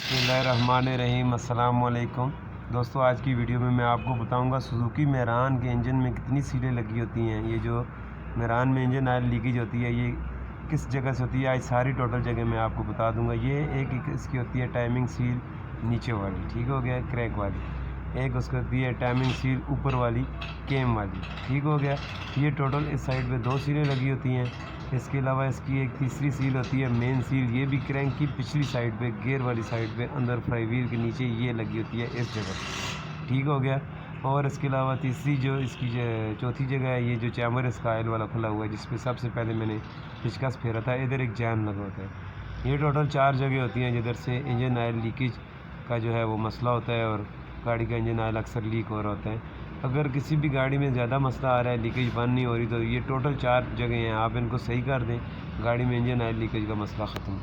बिस्मिल्लाहिर्रहमानिर्रहीम। अस्सलाम वालेकुम दोस्तों, आज की वीडियो में मैं आपको बताऊंगा सुजुकी मेरान के इंजन में कितनी सीलें लगी होती हैं। ये जो मेरान में इंजन ऑयल लीकेज होती है ये किस जगह से होती है, आज सारी टोटल जगह मैं आपको बता दूंगा। ये एक इसकी होती है टाइमिंग सील नीचे वाली, ठीक हो गया, क्रैक वाली। एक उसकी होती है टाइमिंग सील ऊपर वाली, केम वाली, ठीक हो गया। ये टोटल इस साइड पे 2 सीलें लगी होती हैं। इसके अलावा इसकी एक तीसरी सील होती है मेन सील, ये भी क्रैंक की पिछली साइड पे, गियर वाली साइड पे, अंदर फ्लाई व्हील के नीचे ये लगी होती है इस जगह, ठीक हो गया। और इसके अलावा तीसरी जो इसकी चौथी जगह है, ये जो चैम्बर इसका ऑयल वाला खुला हुआ है जिस पे सबसे पहले मैंने पेचकस फेरा था, इधर एक जैम लगा होता है। ये टोटल 4 जगह होती हैं जिधर से इंजन ऑयल लीकेज का जो है वो मसला होता है और गाड़ी का इंजन ऑयल अक्सर लीक हो रहा होता है। अगर किसी भी गाड़ी में ज़्यादा मसला आ रहा है, लीकेज बंद नहीं हो रही, तो ये टोटल 4 जगह हैं, आप इनको सही कर दें, गाड़ी में इंजन ऑयल लीकेज का मसला ख़त्म।